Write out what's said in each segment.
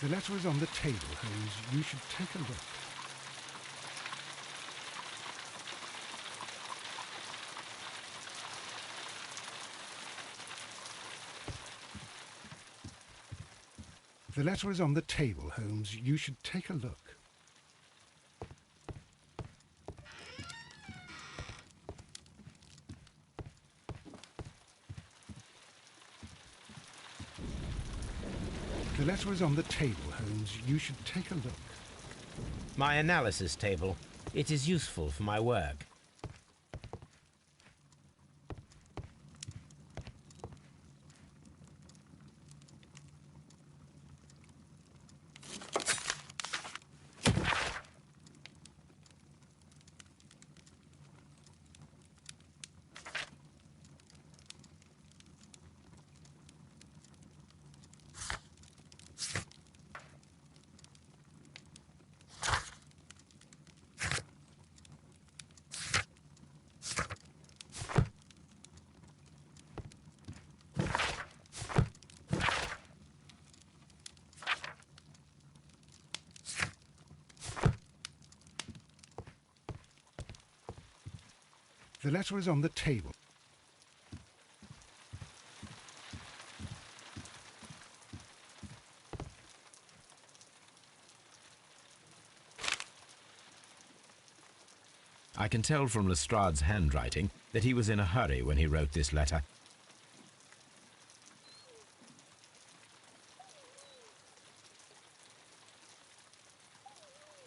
The letter is on the table, Holmes. You should take a look. The letter is on the table, Holmes. You should take a look. The letter is on the table, Holmes. You should take a look. My analysis table. It is useful for my work. The letter is on the table. I can tell from Lestrade's handwriting that he was in a hurry when he wrote this letter.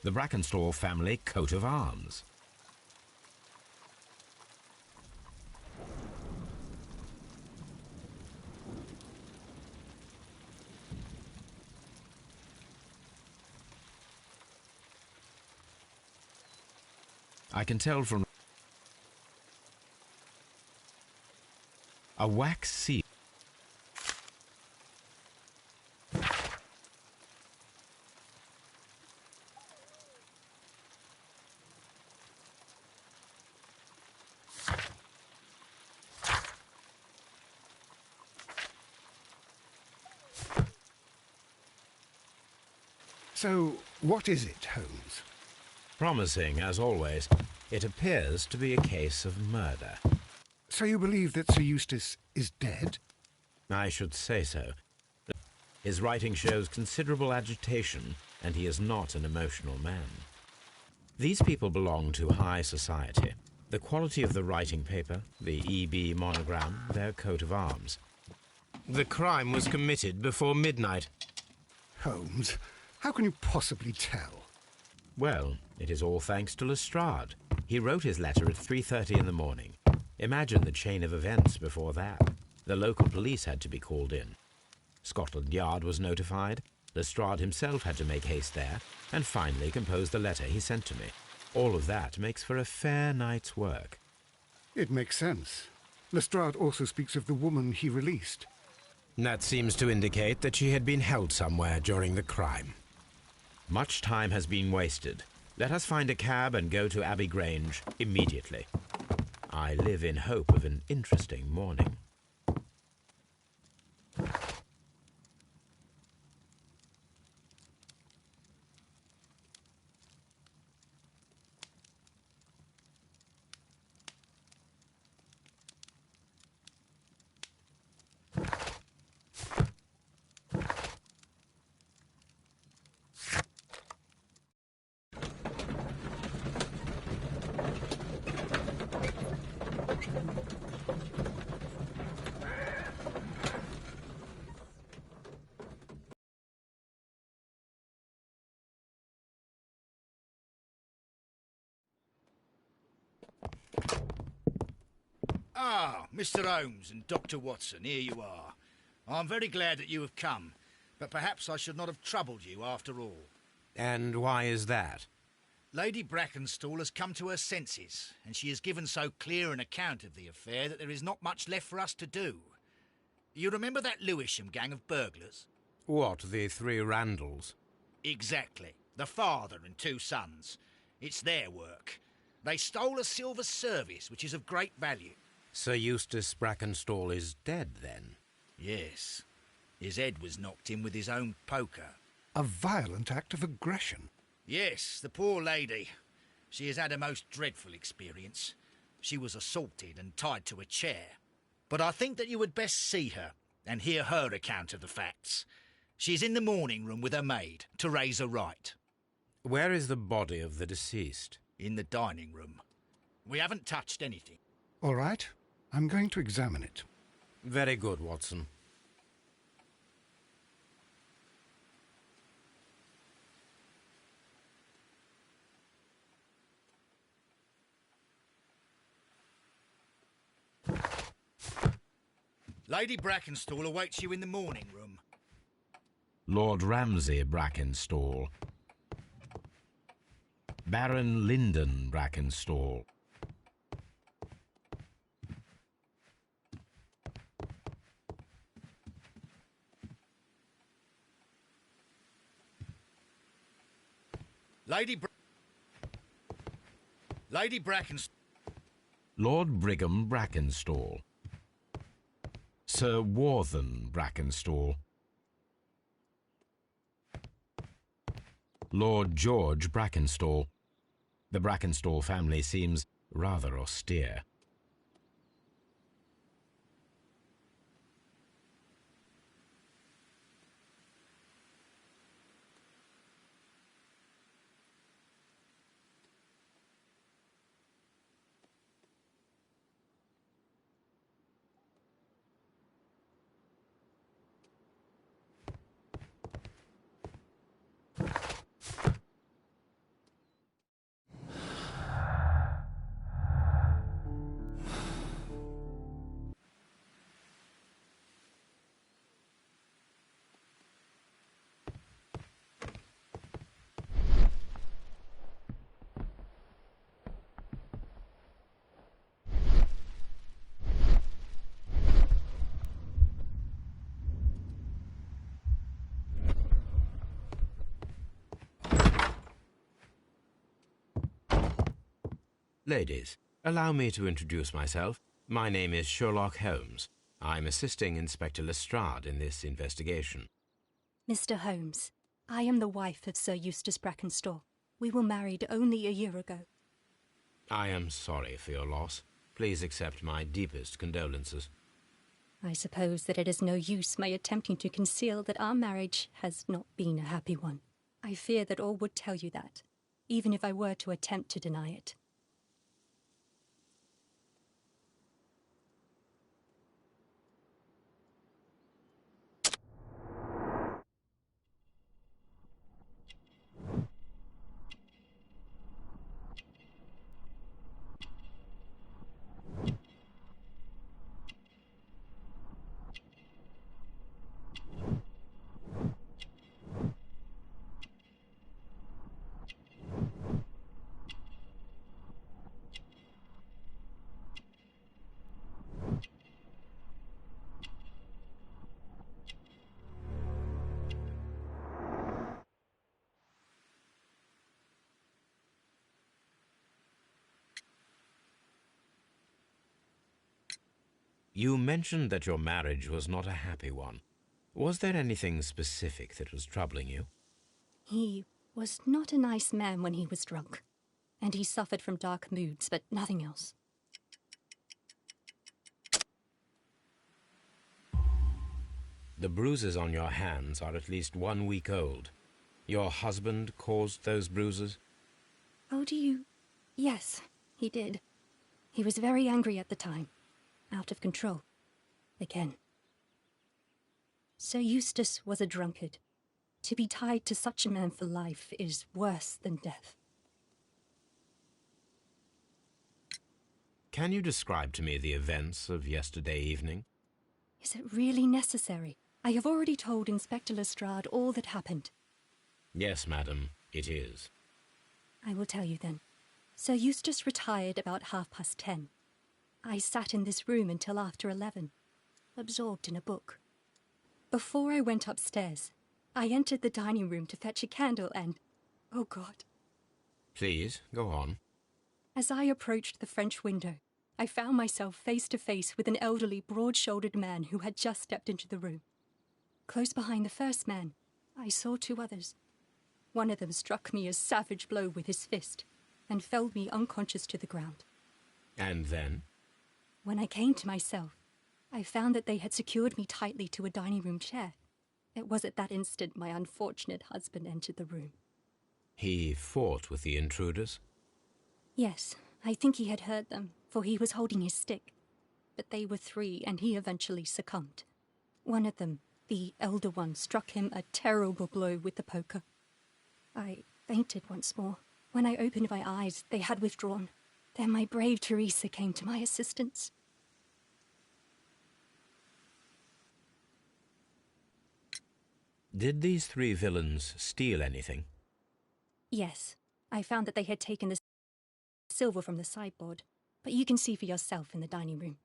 The Brackenstall family coat of arms. I can tell from a wax seal. So, what is it, Holmes? Promising, as always. It appears to be a case of murder. So you believe that Sir Eustace is dead? I should say so. His writing shows considerable agitation, and he is not an emotional man. These people belong to high society. The quality of the writing paper, the EB monogram, their coat of arms. The crime was committed before midnight. Holmes, how can you possibly tell? Well, it is all thanks to Lestrade. He wrote his letter at 3:30 in the morning. Imagine the chain of events before that. The local police had to be called in. Scotland Yard was notified. Lestrade himself had to make haste there, and finally compose the letter he sent to me. All of that makes for a fair night's work. It makes sense. Lestrade also speaks of the woman he released. That seems to indicate that she had been held somewhere during the crime. Much time has been wasted. Let us find a cab and go to Abbey Grange immediately. I live in hope of an interesting morning. Ah, Mr. Holmes and Dr. Watson, here you are. I'm very glad that you have come, but perhaps I should not have troubled you after all. And why is that? Lady Brackenstall has come to her senses, and she has given so clear an account of the affair that there is not much left for us to do. You remember that Lewisham gang of burglars? What, the three Randalls? Exactly. The father and two sons. It's their work. They stole a silver service, which is of great value. Sir Eustace Brackenstall is dead, then? Yes. His head was knocked in with his own poker. A violent act of aggression. Yes, the poor lady. She has had a most dreadful experience. She was assaulted and tied to a chair. But I think that you would best see her and hear her account of the facts. She's in the morning room with her maid, Teresa Wright. Where is the body of the deceased? In the dining room. We haven't touched anything. All right, I'm going to examine it. Very good, Watson. Lady Brackenstall awaits you in the morning room. Lord Ramsay Brackenstall. Baron Lyndon Brackenstall. Lady Brackenstall. Lord Brigham Brackenstall. Sir Warthen Brackenstall. Lord George Brackenstall. The Brackenstall family seems rather austere. Ladies, allow me to introduce myself. My name is Sherlock Holmes. I'm assisting Inspector Lestrade in this investigation. Mr. Holmes, I am the wife of Sir Eustace Brackenstall. We were married only a year ago. I am sorry for your loss. Please accept my deepest condolences. I suppose that it is no use my attempting to conceal that our marriage has not been a happy one. I fear that all would tell you that, even if I were to attempt to deny it. You mentioned that your marriage was not a happy one. Was there anything specific that was troubling you? He was not a nice man when he was drunk, and he suffered from dark moods, but nothing else. The bruises on your hands are at least 1 week old. Your husband caused those bruises? Oh, do you? Yes, he did. He was very angry at the time. Out of control. Again. Sir Eustace was a drunkard. To be tied to such a man for life is worse than death. Can you describe to me the events of yesterday evening? Is it really necessary? I have already told Inspector Lestrade all that happened. Yes, madam, it is. I will tell you then. Sir Eustace retired about 10:30. I sat in this room until after 11, absorbed in a book. Before I went upstairs, I entered the dining room to fetch a candle and... oh God. Please, go on. As I approached the French window, I found myself face to face with an elderly, broad-shouldered man who had just stepped into the room. Close behind the first man, I saw two others. One of them struck me a savage blow with his fist and felled me unconscious to the ground. And then? When I came to myself, I found that they had secured me tightly to a dining room chair. It was at that instant my unfortunate husband entered the room. He fought with the intruders? Yes, I think he had heard them, for he was holding his stick. But they were three, and he eventually succumbed. One of them, the elder one, struck him a terrible blow with the poker. I fainted once more. When I opened my eyes, they had withdrawn. Then my brave Teresa came to my assistance. Did these three villains steal anything? Yes, I found that they had taken the silver from the sideboard, but you can see for yourself in the dining room.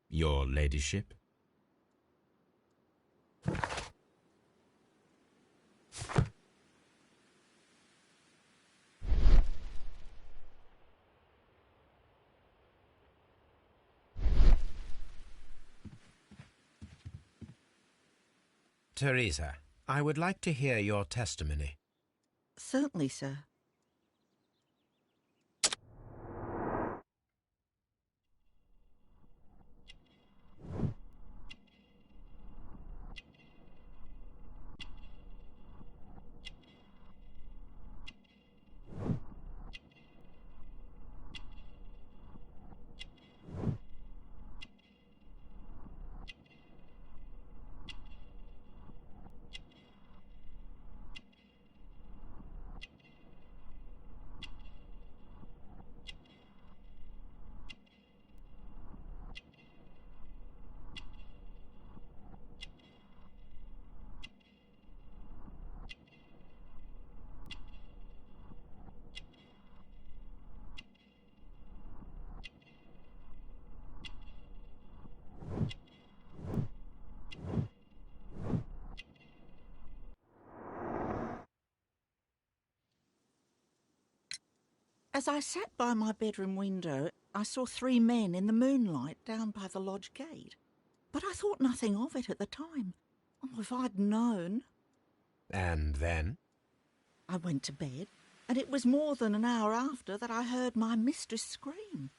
Your ladyship? Teresa, I would like to hear your testimony. Certainly, sir. As I sat by my bedroom window, I saw three men in the moonlight down by the lodge gate. But I thought nothing of it at the time. Oh, if I'd known. And then? I went to bed, and it was more than an hour after that I heard my mistress scream.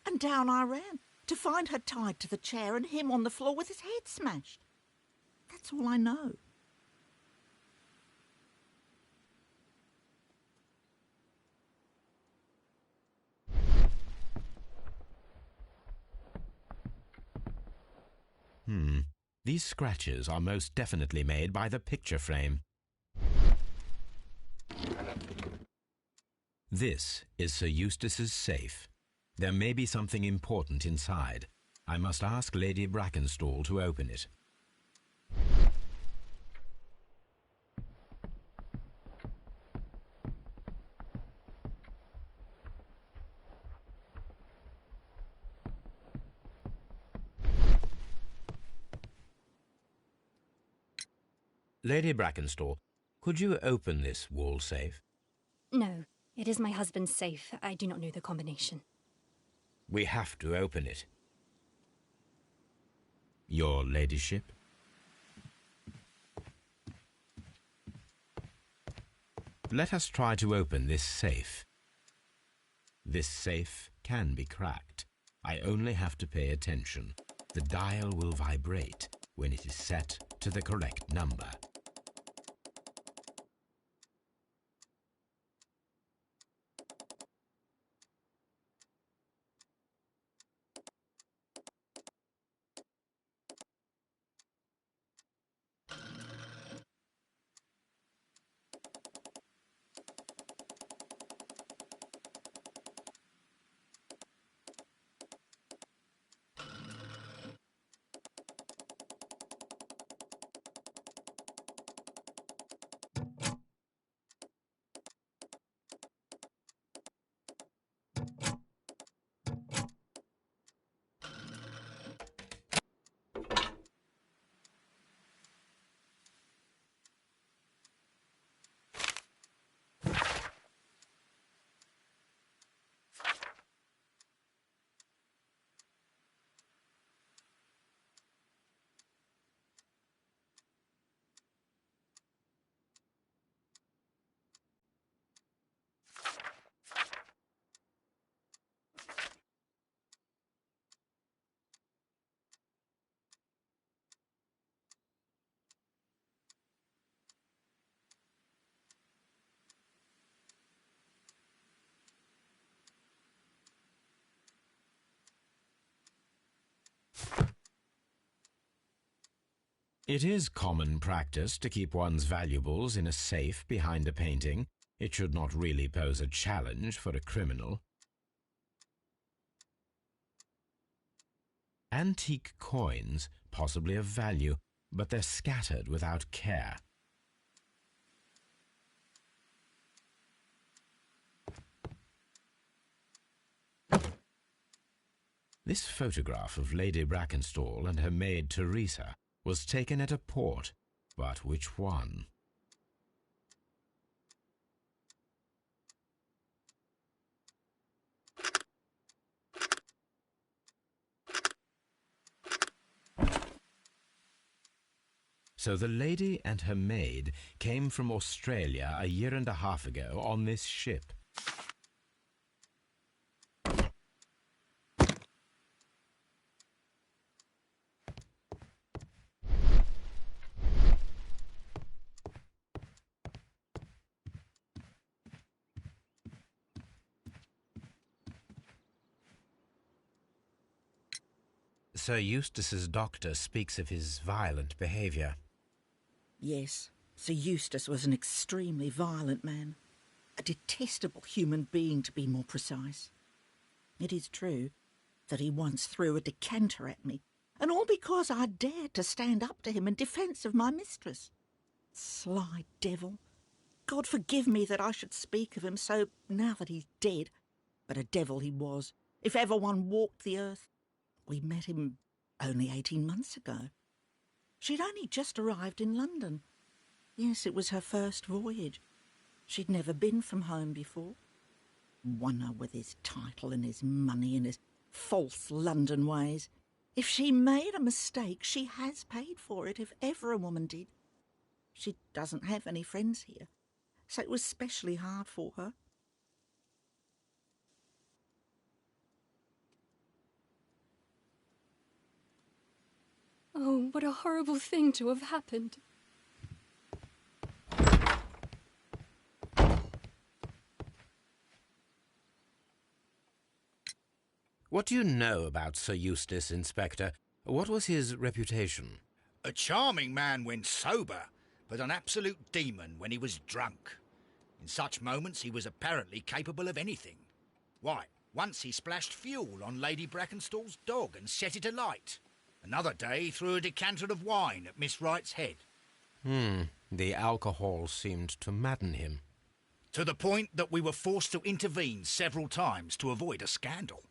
And down I ran, to find her tied to the chair and him on the floor with his head smashed. That's all I know. These scratches are most definitely made by the picture frame. This is Sir Eustace's safe. There may be something important inside. I must ask Lady Brackenstall to open it. Lady Brackenstall, could you open this wall safe? No, it is my husband's safe. I do not know the combination. We have to open it. Your ladyship? Let us try to open this safe. This safe can be cracked. I only have to pay attention. The dial will vibrate when it is set to the correct number. It is common practice to keep one's valuables in a safe behind a painting. It should not really pose a challenge for a criminal. Antique coins, possibly of value, but they're scattered without care. This photograph of Lady Brackenstall and her maid Teresa was taken at a port, but which one? So the lady and her maid came from Australia a year and a half ago on this ship. Sir Eustace's doctor speaks of his violent behaviour. Yes, Sir Eustace was an extremely violent man. A detestable human being, to be more precise. It is true that he once threw a decanter at me, and all because I dared to stand up to him in defence of my mistress. Sly devil. God forgive me that I should speak of him so now that he's dead. But a devil he was, if ever one walked the earth. We met him only 18 months ago. She'd only just arrived in London. Yes, it was her first voyage. She'd never been from home before. Wonder with his title and his money and his false London ways. If she made a mistake, she has paid for it, if ever a woman did. She doesn't have any friends here, so it was specially hard for her. Oh, what a horrible thing to have happened. What do you know about Sir Eustace, Inspector? What was his reputation? A charming man when sober, but an absolute demon when he was drunk. In such moments he was apparently capable of anything. Why, once he splashed fuel on Lady Brackenstall's dog and set it alight. Another day he threw a decanter of wine at Miss Wright's head. The alcohol seemed to madden him. To the point that we were forced to intervene several times to avoid a scandal.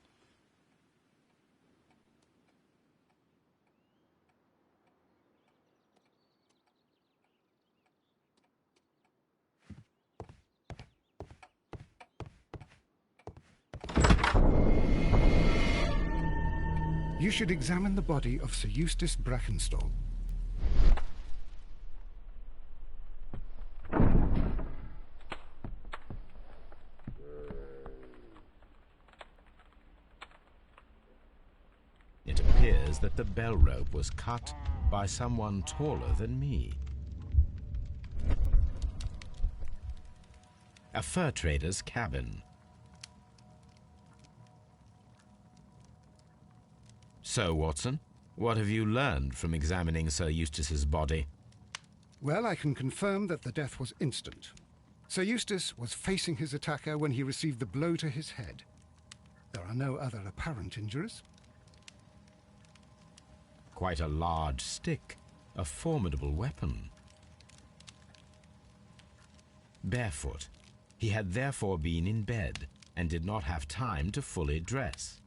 You should examine the body of Sir Eustace Brackenstall. It appears that the bell rope was cut by someone taller than me. A fur trader's cabin. So, Watson, what have you learned from examining Sir Eustace's body? Well, I can confirm that the death was instant. Sir Eustace was facing his attacker when he received the blow to his head. There are no other apparent injuries. Quite a large stick, a formidable weapon. Barefoot, he had therefore been in bed and did not have time to fully dress.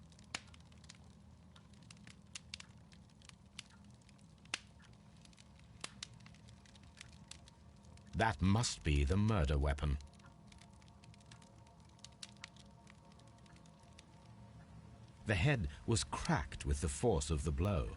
That must be the murder weapon. The head was cracked with the force of the blow.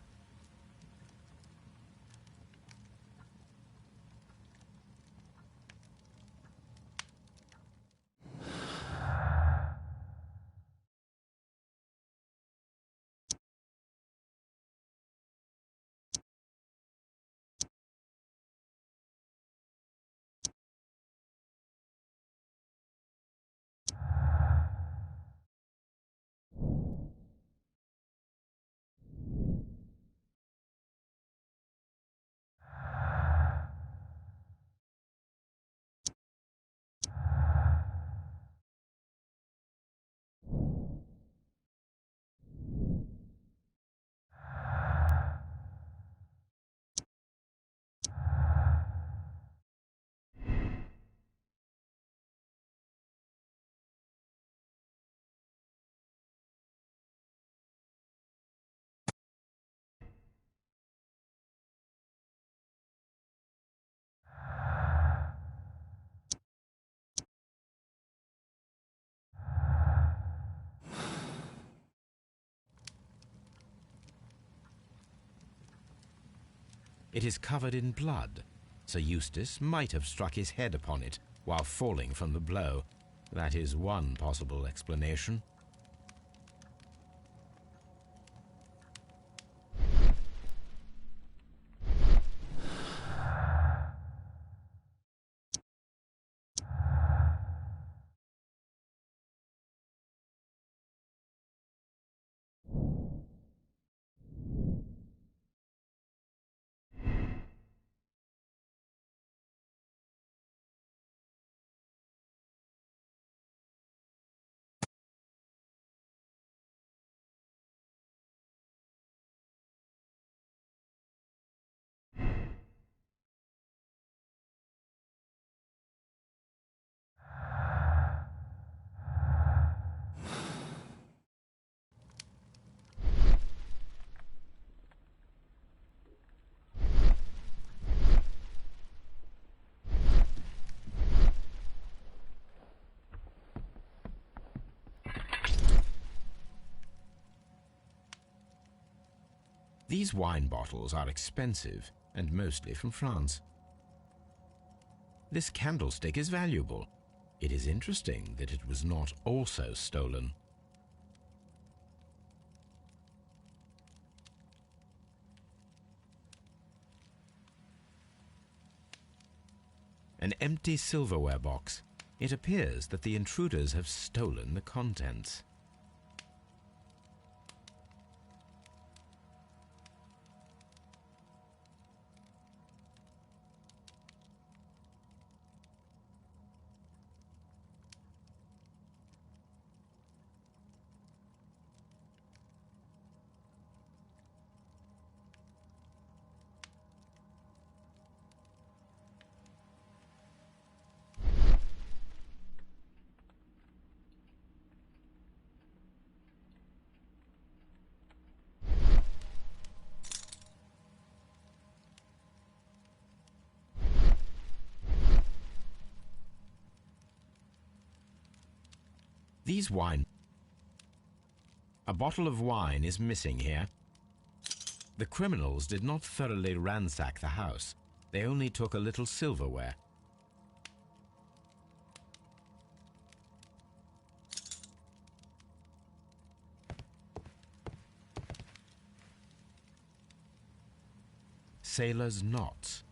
It is covered in blood. Sir Eustace might have struck his head upon it while falling from the blow. That is one possible explanation. These wine bottles are expensive and mostly from France. This candlestick is valuable. It is interesting that it was not also stolen. An empty silverware box. It appears that the intruders have stolen the contents. These wine... A bottle of wine is missing here. The criminals did not thoroughly ransack the house. They only took a little silverware. Sailor's knots.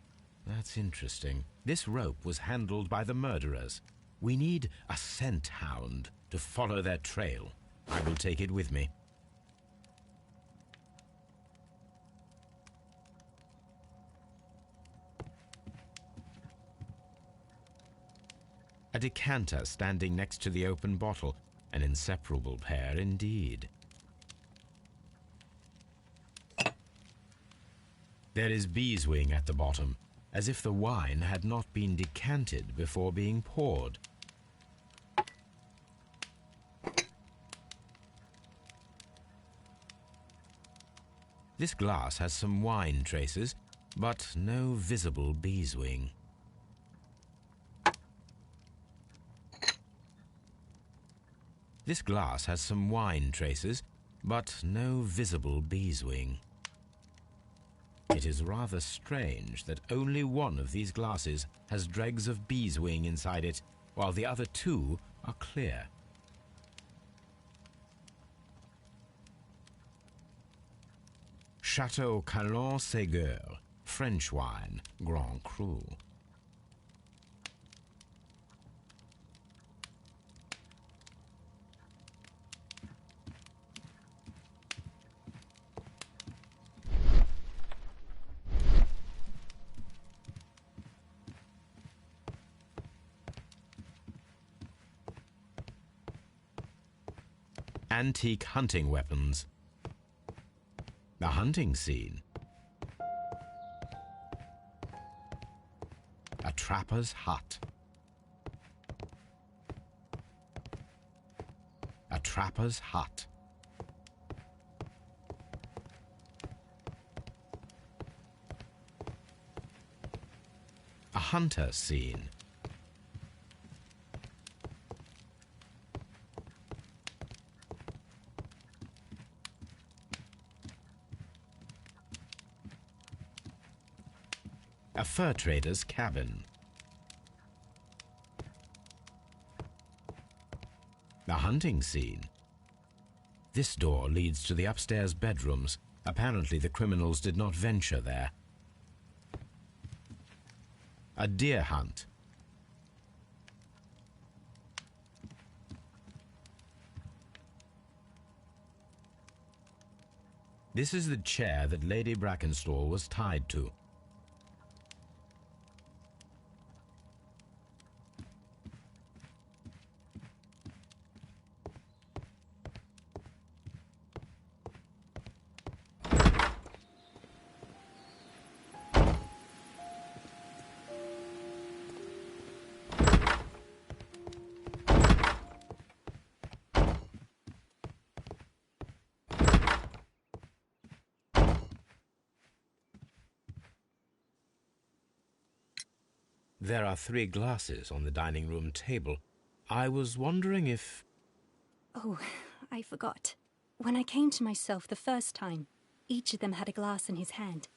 That's interesting. This rope was handled by the murderers. We need a scent hound to follow their trail. I will take it with me. A decanter standing next to the open bottle. An inseparable pair indeed. There is beeswing at the bottom, as if the wine had not been decanted before being poured. This glass has some wine traces, but no visible beeswing. This glass has some wine traces, but no visible beeswing. It is rather strange that only one of these glasses has dregs of beeswing inside it, while the other two are clear. Chateau Calon-Ségur, French wine, Grand Cru. Antique hunting weapons. The hunting scene. A trapper's hut. A trapper's hut. A hunter scene. A fur trader's cabin. A hunting scene. This door leads to the upstairs bedrooms. Apparently the criminals did not venture there. A deer hunt. This is the chair that Lady Brackenstall was tied to. There are 3 glasses on the dining room table. I was wondering if... Oh, I forgot. When I came to myself the first time, each of them had a glass in his hand.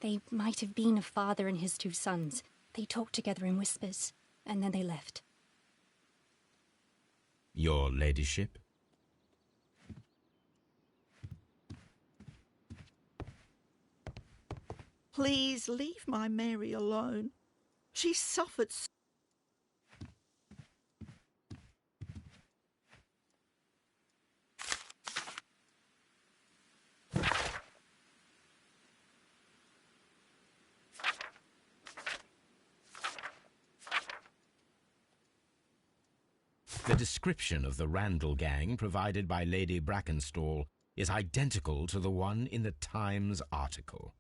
They might have been a father and his 2 sons. They talked together in whispers, and then they left. Your ladyship? Please leave my Mary alone. She suffered so. The description of the Randall gang provided by Lady Brackenstall is identical to the one in the Times article.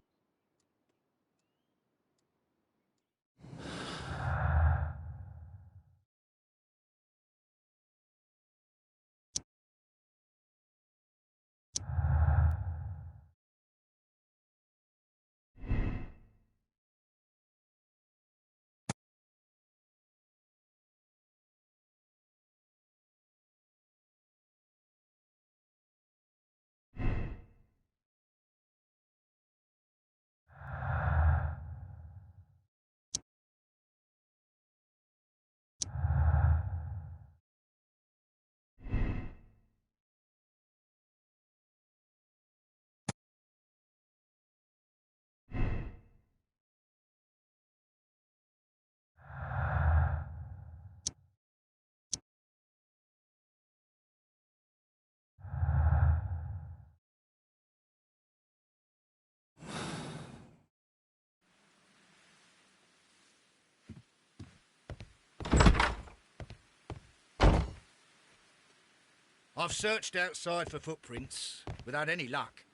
I've searched outside for footprints without any luck.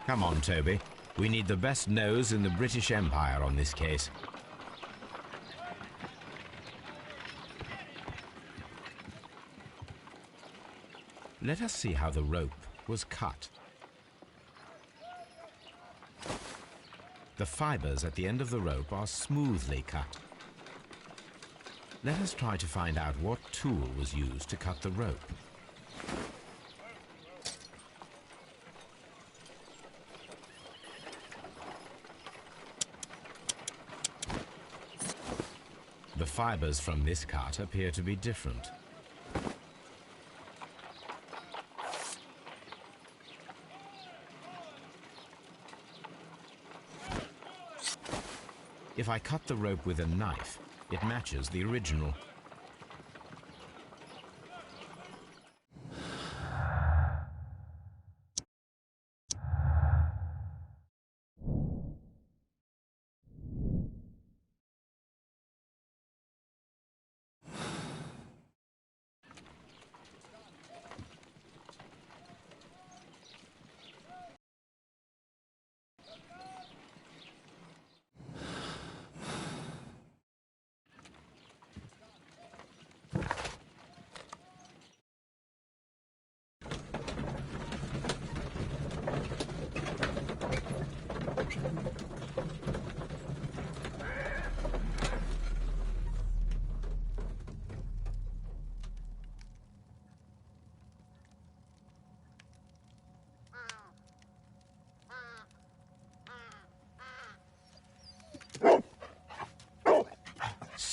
Come on, Toby. We need the best nose in the British Empire on this case. Let us see how the rope was cut. The fibers at the end of the rope are smoothly cut. Let us try to find out what tool was used to cut the rope. The fibers from this cut appear to be different. If I cut the rope with a knife, it matches the original.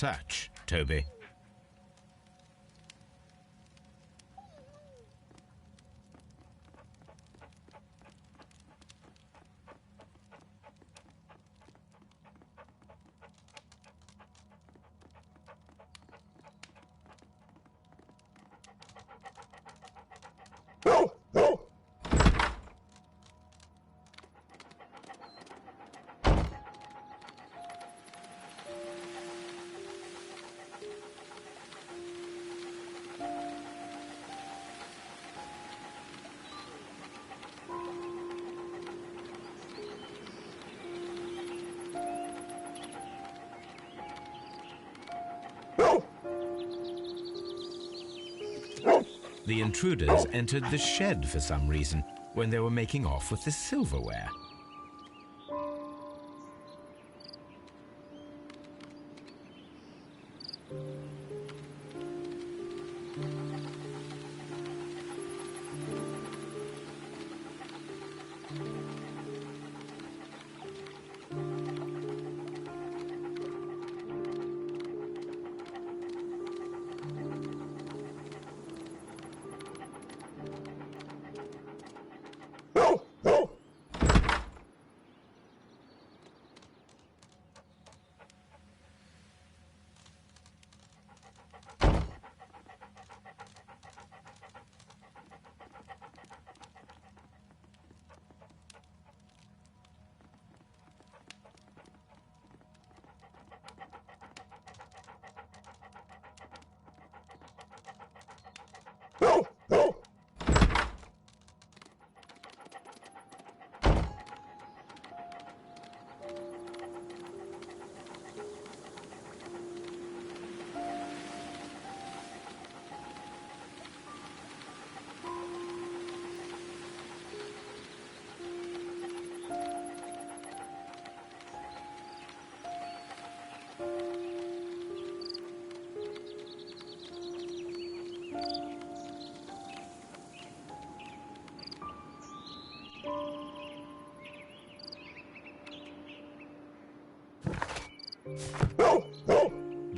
search, Toby. The intruders entered the shed for some reason when they were making off with the silverware.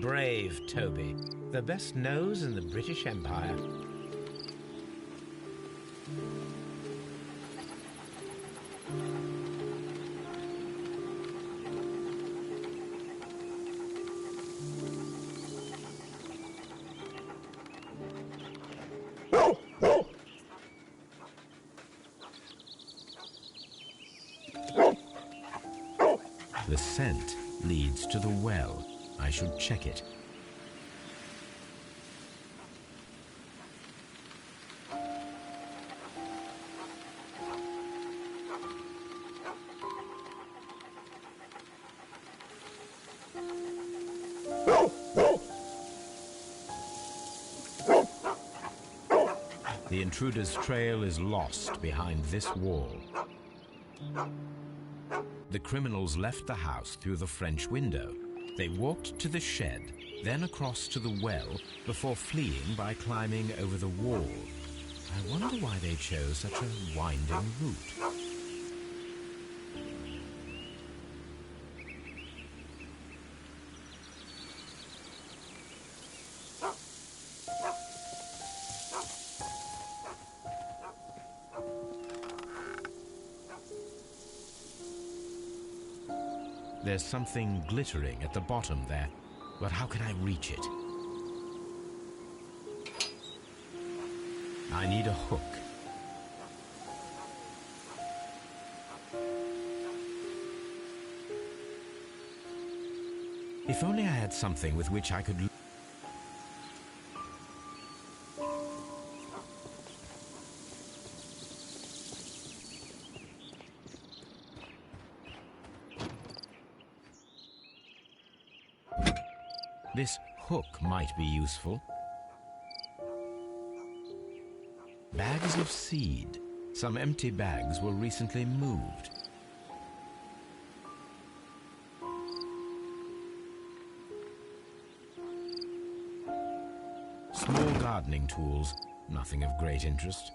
Brave Toby, the best nose in the British Empire. The scent leads to the well. I should check it. The intruder's trail is lost behind this wall. The criminals left the house through the French window. They walked to the shed, then across to the well, before fleeing by climbing over the wall. I wonder why they chose such a winding route. There's something glittering at the bottom there, but how can I reach it? I need a hook. If only I had something with which I could... This hook might be useful. Bags of seed. Some empty bags were recently moved. Small gardening tools, nothing of great interest.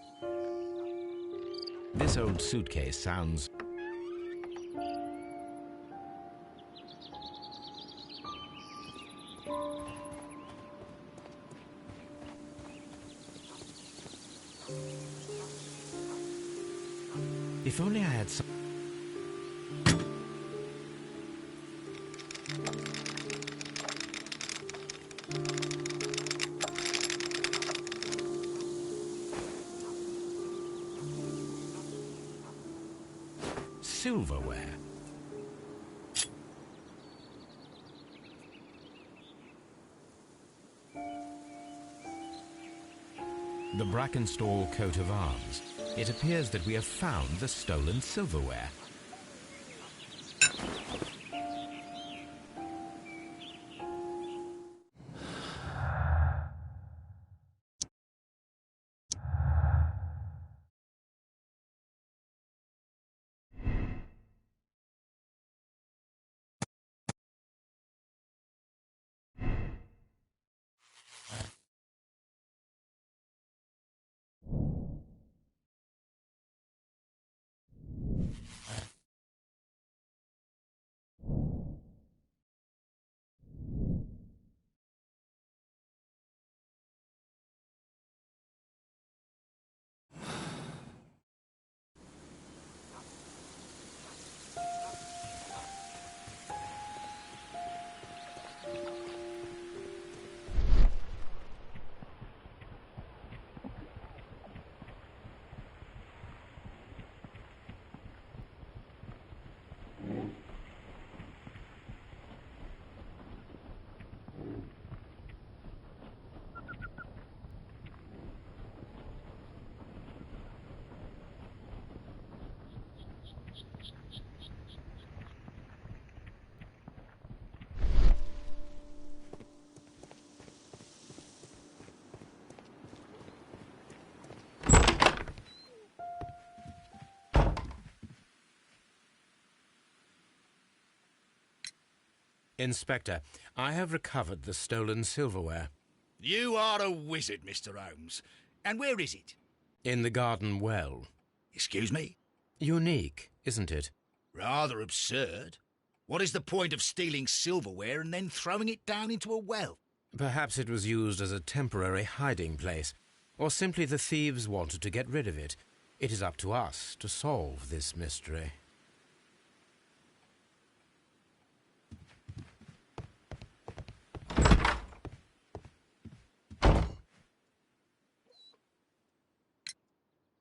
This old suitcase sounds... If only I had some... silverware. The Brackenstall coat of arms. It appears that we have found the stolen silverware. Inspector, I have recovered the stolen silverware. You are a wizard, Mr. Holmes. And where is it? In the garden well. Excuse me? Unique, isn't it? Rather absurd. What is the point of stealing silverware and then throwing it down into a well? Perhaps it was used as a temporary hiding place, or simply the thieves wanted to get rid of it. It is up to us to solve this mystery.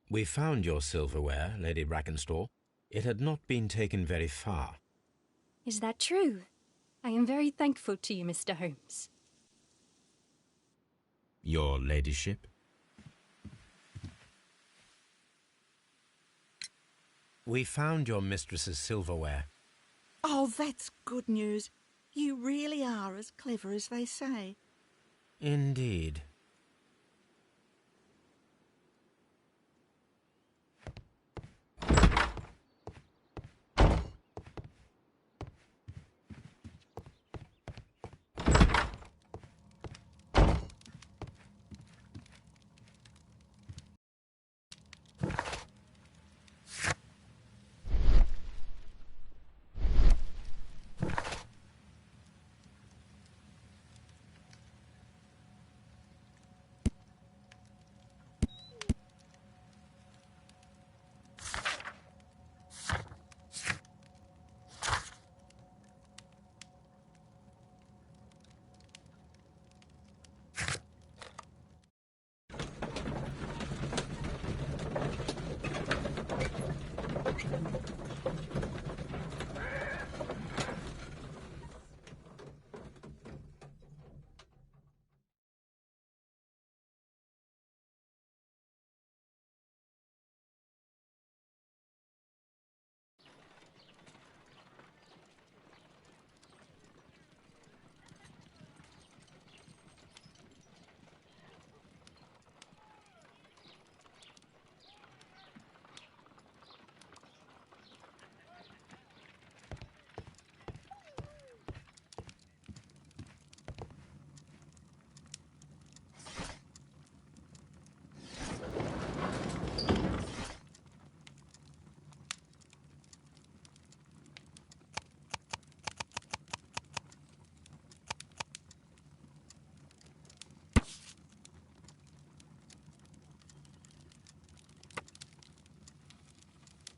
We found your silverware, Lady Brackenstall. It had not been taken very far. Is that true? I am very thankful to you, Mr. Holmes. Your ladyship? We found your mistress's silverware. Oh, that's good news. You really are as clever as they say. Indeed.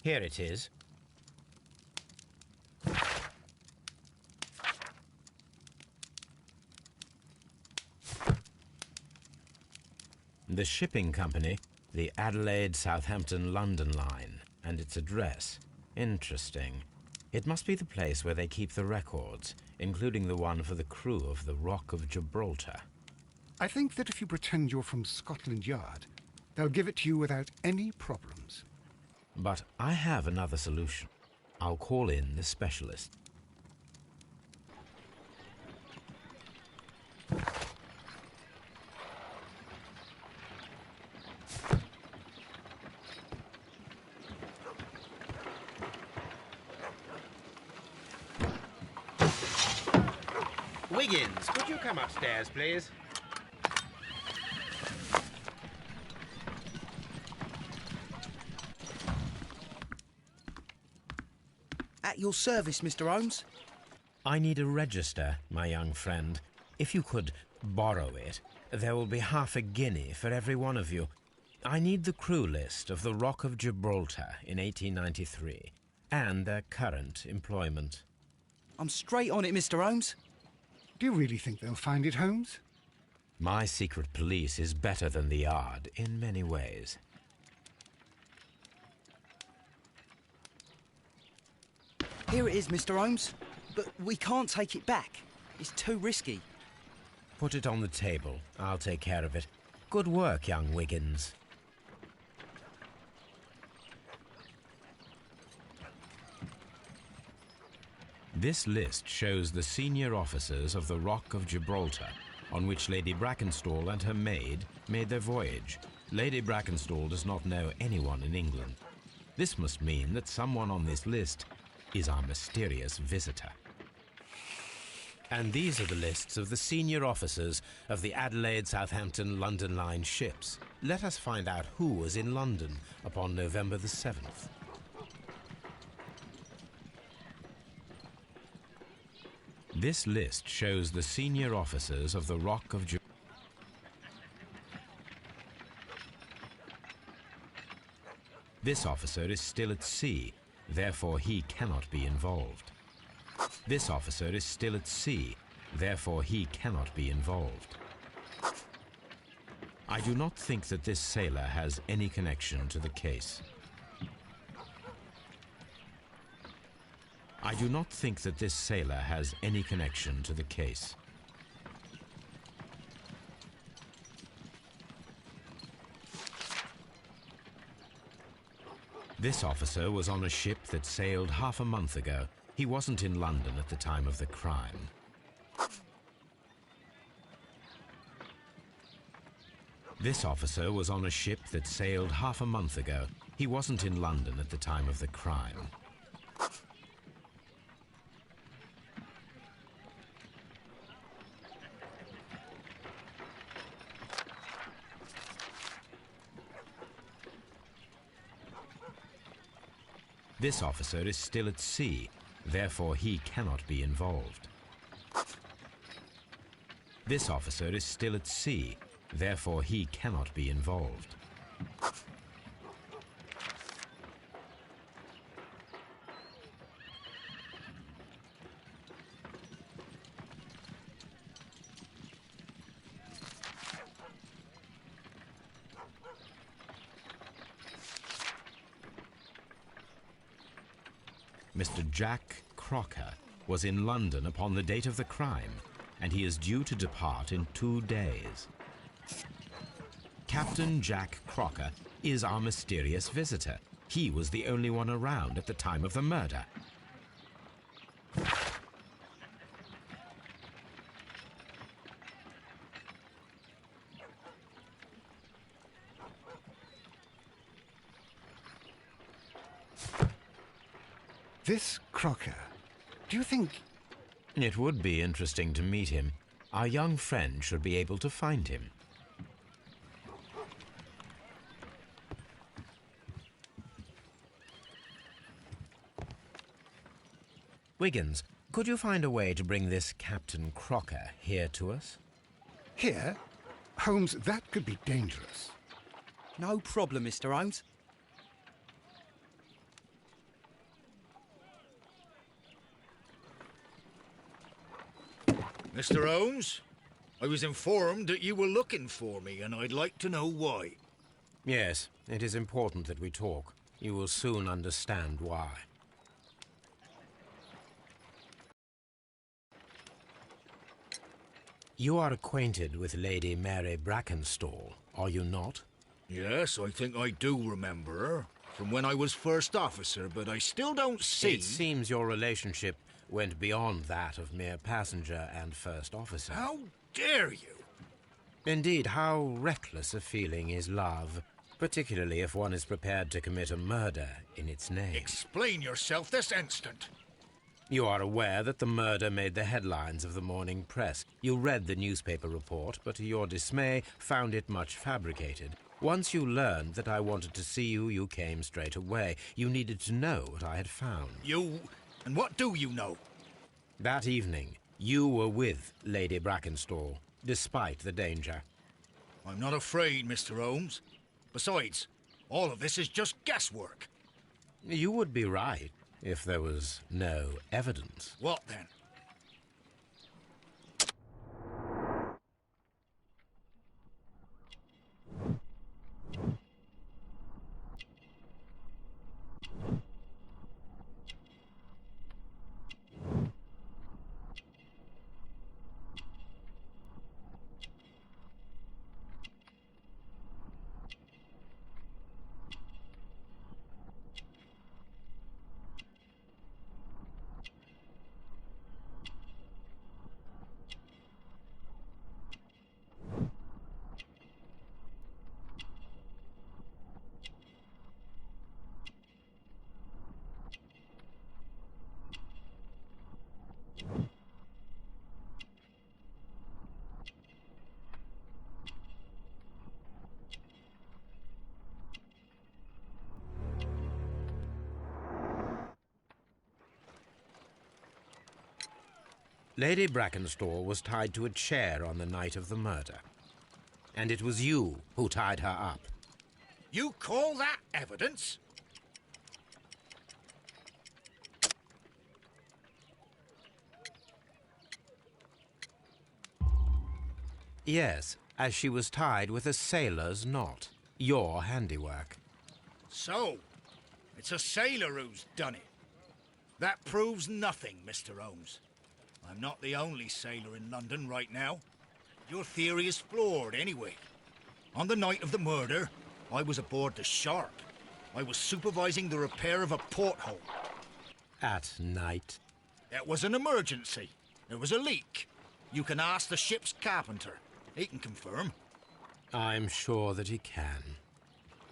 Here it is. The shipping company, the Adelaide, Southampton, London line, and its address. Interesting. It must be the place where they keep the records, including the one for the crew of the Rock of Gibraltar. I think that if you pretend you're from Scotland Yard, they'll give it to you without any problems. But I have another solution. I'll call in the specialist. Wiggins, could you come upstairs, please? At your service, Mr. Holmes. I need a register, my young friend. If you could borrow it, there will be half a guinea for every one of you. I need the crew list of the Rock of Gibraltar in 1893 and their current employment. I'm straight on it, Mr. Holmes. Do you really think they'll find it, Holmes? My secret police is better than the Yard in many ways. Here it is, Mr. Holmes. But we can't take it back. It's too risky. Put it on the table. I'll take care of it. Good work, young Wiggins. This list shows the senior officers of the Rock of Gibraltar, on which Lady Brackenstall and her maid made their voyage. Lady Brackenstall does not know anyone in England. This must mean that someone on this list is our mysterious visitor. And these are the lists of the senior officers of the Adelaide, Southampton, London line ships. Let us find out who was in London upon November the 7th. This list shows the senior officers of the Rock of Gibraltar. This officer is still at sea, therefore he cannot be involved. This officer is still at sea, therefore he cannot be involved. I do not think that this sailor has any connection to the case. I do not think that this sailor has any connection to the case. This officer was on a ship that sailed half a month ago. He wasn't in London at the time of the crime. This officer was on a ship that sailed half a month ago. He wasn't in London at the time of the crime. This officer is still at sea, therefore he cannot be involved. This officer is still at sea, therefore he cannot be involved. Mr. Jack Crocker was in London upon the date of the crime, and he is due to depart in 2 days. Captain Jack Crocker is our mysterious visitor. He was the only one around at the time of the murder. This Crocker, do you think... It would be interesting to meet him. Our young friend should be able to find him. Wiggins, could you find a way to bring this Captain Crocker here to us? Here? Holmes, that could be dangerous. No problem, Mr. Holmes. Mr. Holmes, I was informed that you were looking for me, and I'd like to know why. Yes, it is important that we talk. You will soon understand why. You are acquainted with Lady Mary Brackenstall, are you not? Yes, I think I do remember her, from when I was first officer, but I still don't see... It seems your relationship went beyond that of mere passenger and first officer. How dare you? Indeed, how reckless a feeling is love, particularly if one is prepared to commit a murder in its name. Explain yourself this instant. You are aware that the murder made the headlines of the morning press. You read the newspaper report, but to your dismay, found it much fabricated. Once you learned that I wanted to see you, you came straight away. You needed to know what I had found. You... and what do you know? That evening, you were with Lady Brackenstall, despite the danger. I'm not afraid, Mr. Holmes. Besides, all of this is just guesswork. You would be right if there was no evidence. What then? Lady Brackenstall was tied to a chair on the night of the murder. And it was you who tied her up. You call that evidence? Yes, as she was tied with a sailor's knot. Your handiwork. So, it's a sailor who's done it. That proves nothing, Mr. Holmes. I'm not the only sailor in London right now. Your theory is flawed anyway. On the night of the murder, I was aboard the Shark. I was supervising the repair of a porthole. At night? It was an emergency. There was a leak. You can ask the ship's carpenter. He can confirm. I'm sure that he can.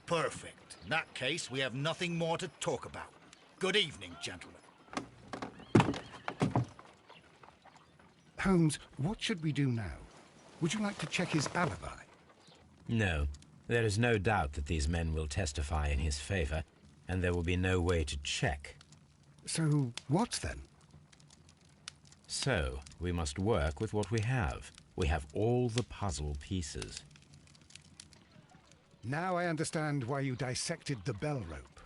Perfect. In that case, we have nothing more to talk about. Good evening, gentlemen. Holmes, what should we do now? Would you like to check his alibi? No. There is no doubt that these men will testify in his favor, and there will be no way to check. So, what then? So, we must work with what we have. We have all the puzzle pieces. Now I understand why you dissected the bell rope.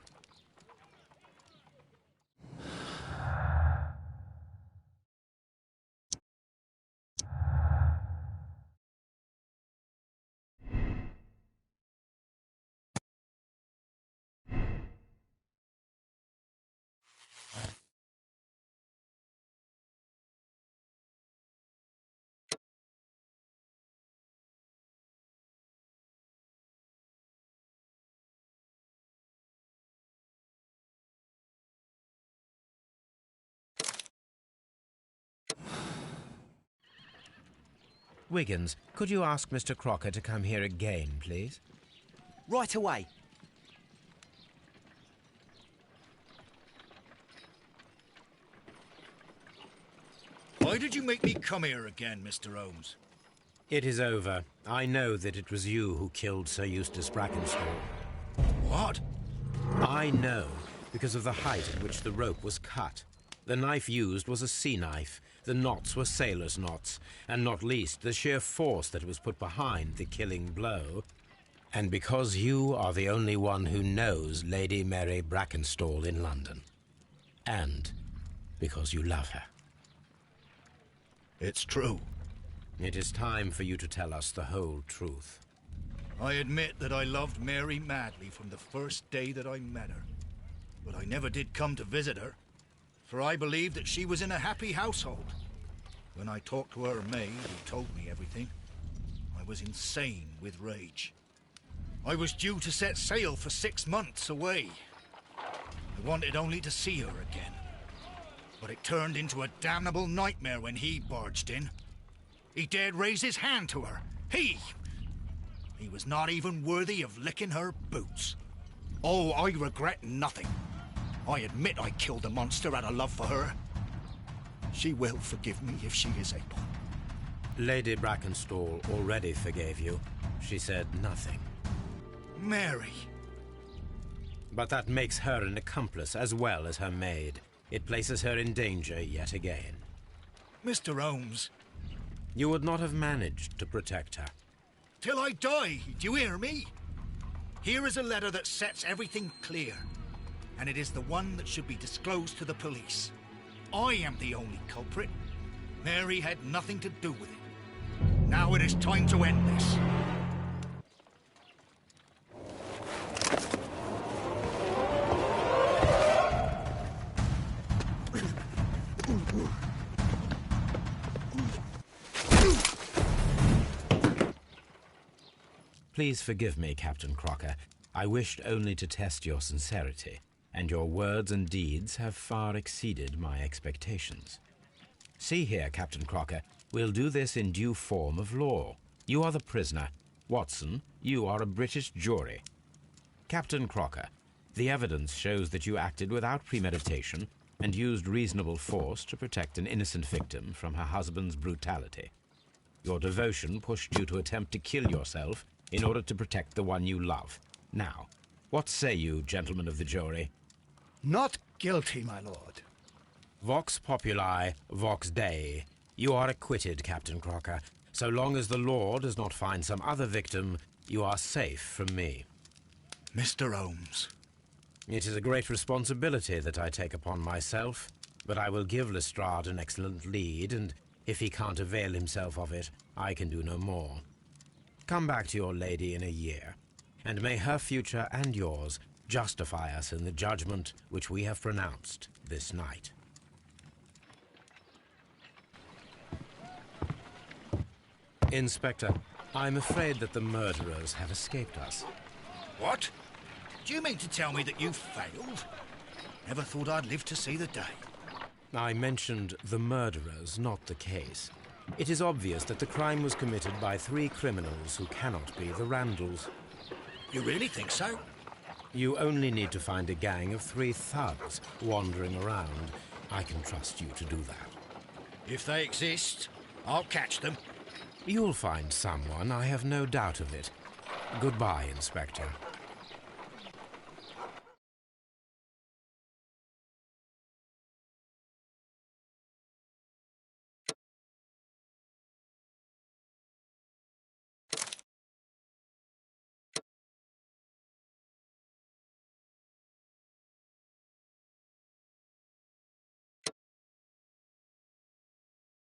Wiggins, could you ask Mr. Crocker to come here again, please? Right away. Why did you make me come here again, Mr. Holmes? It is over. I know that it was you who killed Sir Eustace Brackenstall. What? I know, because of the height at which the rope was cut. The knife used was a sea knife. The knots were sailor's knots, and not least the sheer force that was put behind the killing blow. And because you are the only one who knows Lady Mary Brackenstall in London. And because you love her. It's true. It is time for you to tell us the whole truth. I admit that I loved Mary madly from the first day that I met her. But I never did come to visit her, for I believed that she was in a happy household. When I talked to her maid, who told me everything, I was insane with rage. I was due to set sail for 6 months away. I wanted only to see her again. But it turned into a damnable nightmare when he barged in. He dared raise his hand to her. He was not even worthy of licking her boots. Oh, I regret nothing. I admit I killed the monster out of love for her. She will forgive me if she is able. Lady Brackenstall already forgave you. She said nothing. Mary. But that makes her an accomplice as well as her maid. It places her in danger yet again. Mr. Holmes. You would not have managed to protect her. Till I die, do you hear me? Here is a letter that sets everything clear, and it is the one that should be disclosed to the police. I am the only culprit. Mary had nothing to do with it. Now it is time to end this. Please forgive me, Captain Crocker. I wished only to test your sincerity, and your words and deeds have far exceeded my expectations. See here, Captain Crocker, we'll do this in due form of law. You are the prisoner. Watson, you are a British jury. Captain Crocker, the evidence shows that you acted without premeditation and used reasonable force to protect an innocent victim from her husband's brutality. Your devotion pushed you to attempt to kill yourself in order to protect the one you love. Now, what say you, gentlemen of the jury? Not guilty, my lord. Vox populi, vox Dei. You are acquitted, Captain Crocker. So long as the law does not find some other victim, you are safe from me. Mr. Holmes. It is a great responsibility that I take upon myself, but I will give Lestrade an excellent lead, and if he can't avail himself of it, I can do no more. Come back to your lady in a year, and may her future and yours justify us in the judgment which we have pronounced this night. Inspector, I'm afraid that the murderers have escaped us. What? Do you mean to tell me that you failed? Never thought I'd live to see the day. I mentioned the murderers, not the case. It is obvious that the crime was committed by 3 criminals who cannot be the Randalls. You really think so? You only need to find a gang of 3 thugs wandering around. I can trust you to do that. If they exist, I'll catch them. You'll find someone, I have no doubt of it. Goodbye, Inspector.